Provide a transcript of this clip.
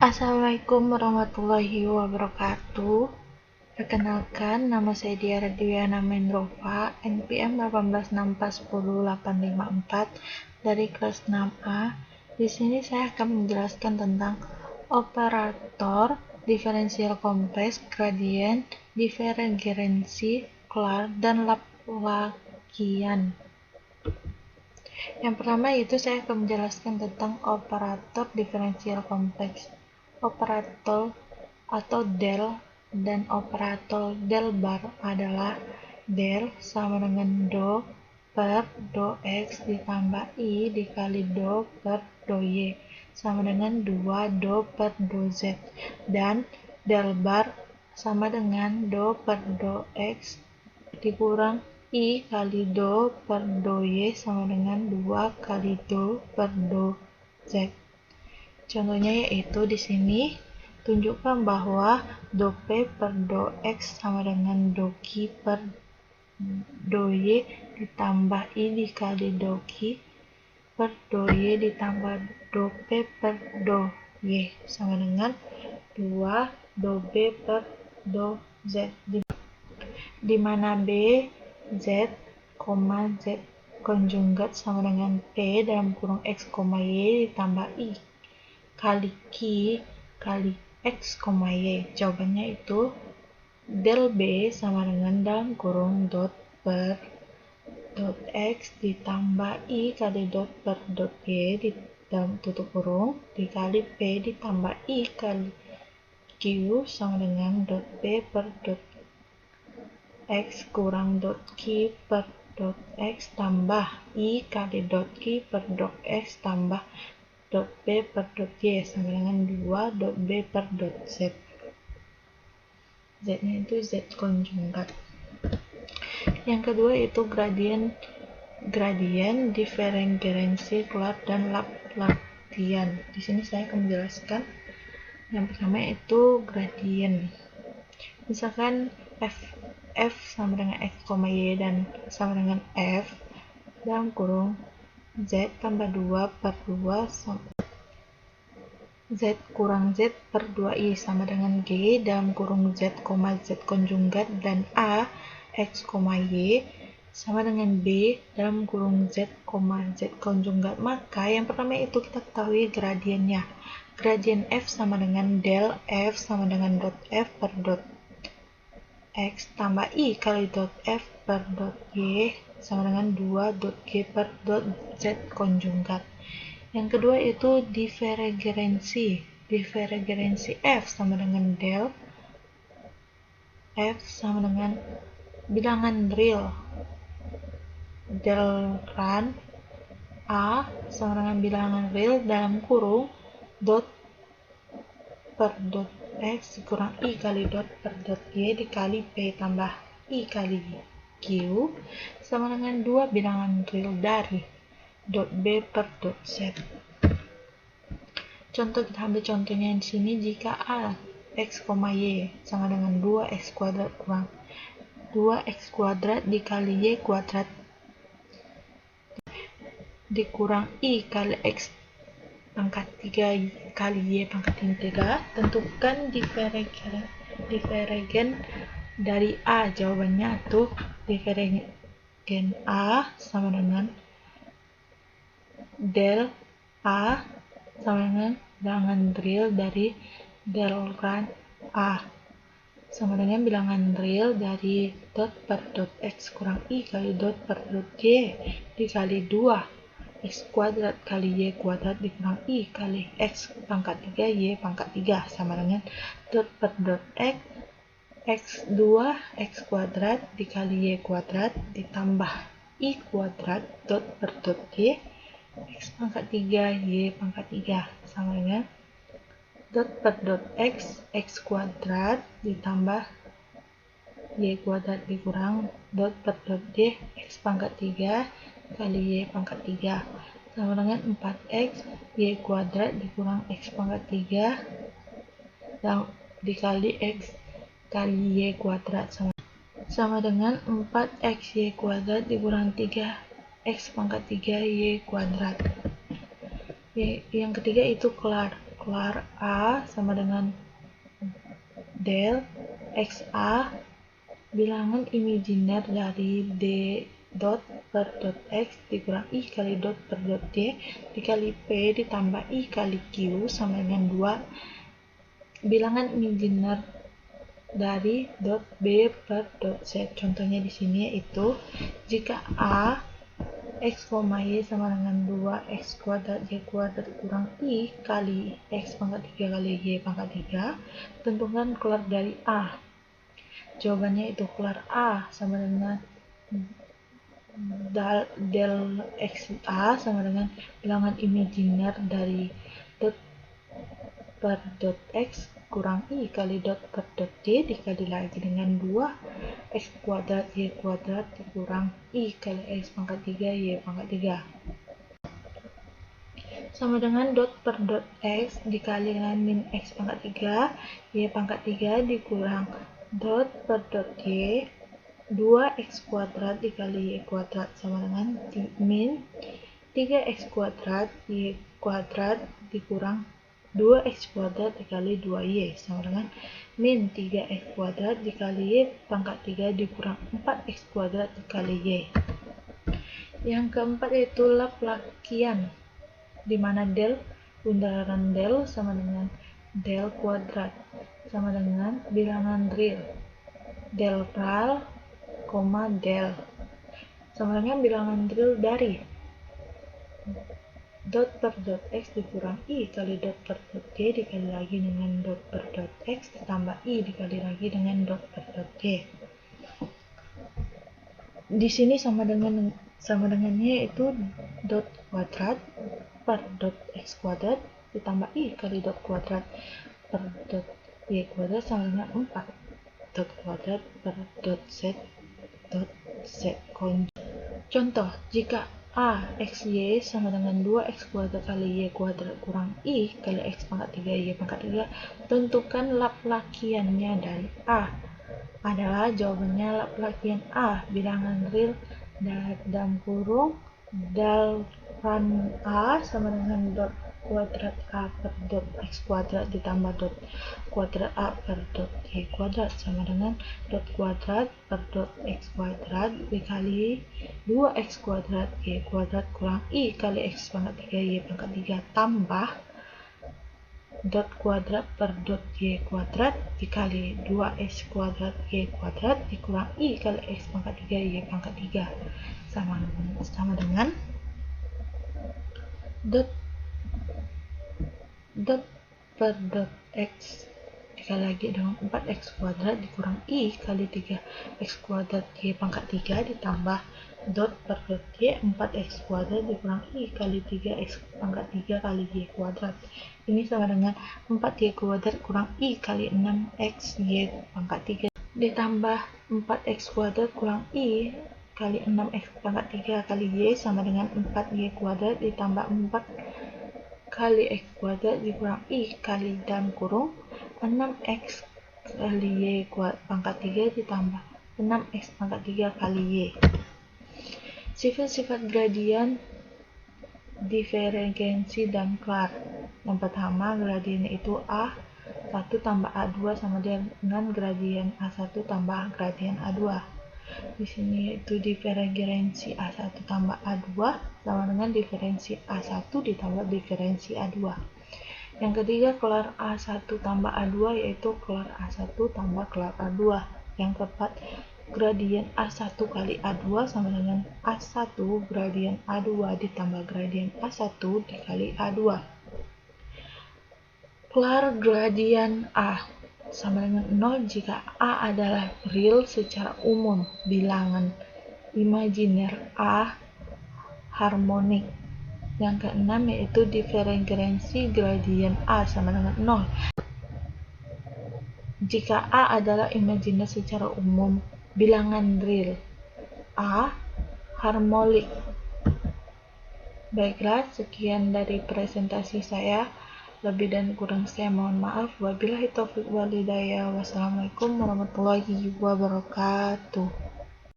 Assalamualaikum warahmatullahi wabarakatuh. Perkenalkan, nama saya Diara Dwiana Mendrova, NPM 186410854 dari kelas 6A. Di sini saya akan menjelaskan tentang operator diferensial kompleks, gradien, divergensi, Clark, dan Laplacian. Yang pertama itu saya akan menjelaskan tentang operator diferensial kompleks. Operator atau del dan operator del bar adalah del sama dengan do per do x ditambah i dikali do per do y sama dengan 2 do per do z, dan del bar sama dengan do per do x dikurang i kali do per do y sama dengan 2 kali do per do z. Contohnya yaitu di sini tunjukkan bahwa do p per do x sama dengan do q per do y ditambah i dikali do q per do y ditambah do p per do y sama dengan 2 do b per do z, di mana b, z, z konjugat sama dengan p dalam kurung x, y ditambah i kali q kali x, y. Jawabannya itu del b sama dengan dalam kurung dot per dot x ditambah i kali dot per dot y di dalam tutup kurung dikali p ditambah i kali q sama dengan dot p per dot x kurang dot q per dot x tambah i kali dot q per dot x tambah dot b per dot y sama dengan 2 dot b per dot z. Z-nya itu z konjugat. Yang kedua itu gradien, diferensiasi, Clark, dan Laplacian. Di sini saya akan menjelaskan. Yang pertama itu gradien. Misalkan f sama dengan x, y dan sama dengan f dalam kurung z tambah 2 per 2 z kurang z per 2i sama dengan g dalam kurung z, z konjugat dan a x, y sama dengan b dalam kurung z, z konjugat. Maka yang pertama itu kita ketahui gradiennya. Gradien f sama dengan del f sama dengan dot f per dot x tambah i kali dot f per dot y sama dengan 2 dot g per dot z konjugat. Yang kedua itu divergensi f sama dengan del f sama dengan bilangan real del ran a sama dengan bilangan real dalam kurung dot per dot x kurang i kali dot per dot y dikali p tambah i kali q sama dengan 2 bilangan real dari dot b per dot z. Contoh, kita ambil contohnya di sini. Jika a x, y sama dengan 2x kuadrat kurang 2x kuadrat dikali y kuadrat dikurang i kali x pangkat 3 kali y pangkat 3, tentukan divergen dari a. Jawabannya tuh divergen a sama dengan del a sama dengan bilangan real dari del ran a sama dengan bilangan real dari dot per dot x kurang i kali dot per dot y dikali 2 x kuadrat kali y kuadrat dikurang i kali x pangkat 3 y pangkat 3 sama dengan dot per dot x 2 x kuadrat dikali y kuadrat ditambah i kuadrat dot per dot y x pangkat 3 y pangkat 3 sama dengan dot per dot x kuadrat ditambah y kuadrat dikurang dot per dot y x pangkat 3 kali y pangkat 3 sama dengan 4x y kuadrat dikurang x pangkat 3 dan dikali x kali y kuadrat sama dengan 4x y kuadrat dikurang 3 x pangkat 3 y kuadrat. Yang ketiga itu Clark kelar A sama dengan del XA, bilangan imajiner dari D dot per dot X dikurang I kali dot per dot D dikali P ditambah I kali Q sama dengan 2 bilangan imajiner dari dot B per dot Z. Contohnya di sini yaitu jika A X, Y sama dengan 2X kuadrat Y kuadrat kurang I kali X pangkat 3 kali Y pangkat 3, tentukan kelar dari A. Jawabannya itu kelar A sama dengan del XA sama dengan bilangan imajiner dari dot per dot X kurang I kali dot per dot D dikali lagi dengan 2X kuadrat Y kuadrat dikurang I kali X pangkat 3 Y pangkat 3 sama dengan dot per dot X dikali dengan min X pangkat 3 Y pangkat 3 dikurang dot per dot Y 2X kuadrat dikali Y kuadrat sama dengan min 3X kuadrat Y kuadrat dikurang 2X kuadrat dikali 2Y sama dengan min 3X kuadrat dikali Y pangkat 3 dikurang 4X kuadrat dikali Y. Yang keempat yaitu Laplacian, di mana del bundaran del sama dengan del kuadrat sama dengan bilangan real del real, del sama dengan bilangan real dari dot per dot X dikurang I kali dot per dot D dikali lagi dengan dot per dot X ditambah I dikali lagi dengan dot per dot D. Di sini sama dengannya itu dot kuadrat per dot X kuadrat ditambah I kali dot kuadrat per dot Y kuadrat sama dengan 4 dot kuadrat per dot Z konjug. Contoh, jika A X Y sama dengan 2X kuadrat kali Y kuadrat kurang I kali X pangkat 3 Y pangkat 3, tentukan Laplaciannya dari A. Adalah jawabannya Laplacian A, bilangan real dalam kurung del ran A sama dengan dot kuadrat A per dot X kuadrat ditambah dot kuadrat A per dot Y kuadrat sama dengan dot kuadrat per dot X kuadrat dikali 2X kuadrat Y kuadrat kurang I kali X pangkat 3 Y pangkat 3 tambah dot kuadrat per dot Y kuadrat dikali 2X kuadrat Y kuadrat dikurang I kali X pangkat 3 Y pangkat 3 sama dengan dot per dot X dikali lagi dengan 4X kuadrat dikurang I kali 3X kuadrat Y pangkat 3 ditambah dot per dot Y 4X kuadrat dikurang I kali 3X pangkat 3 kali Y kuadrat. Ini sama dengan 4Y kuadrat kurang I kali 6X Y pangkat 3 ditambah 4X kuadrat kurang I kali 6X pangkat 3 kali Y sama dengan 4Y kuadrat ditambah 4 kali X kuadrat dikurang I kali dalam kurung 6X kali Y pangkat 3 ditambah 6X pangkat 3 kali Y. Sifat-sifat gradien, divergensi, dan kelar. Yang pertama, gradien itu A1 tambah A2 sama dengan gradien A1 tambah gradien A2. Di sini itu diferensi A1 tambah A2 sama dengan diferensi A1 ditambah diferensi A2. Yang ketiga, kelar A1 tambah A2 yaitu kelar A1 tambah kelar A2. Yang keempat, gradien A1 kali A2 sama dengan A1 gradien A2 ditambah gradien A1 dikali A2. Kelar gradien A sama dengan 0 jika A adalah real secara umum, bilangan imajiner A harmonik. Yang keenam yaitu diferensi gradien A sama dengan 0 jika A adalah imajiner secara umum, bilangan real A harmonik. Baiklah, sekian dari presentasi saya. Lebih dan kurang saya mohon maaf. Wabillahi taufiq wal hidayah. Wassalamualaikum warahmatullahi wabarakatuh.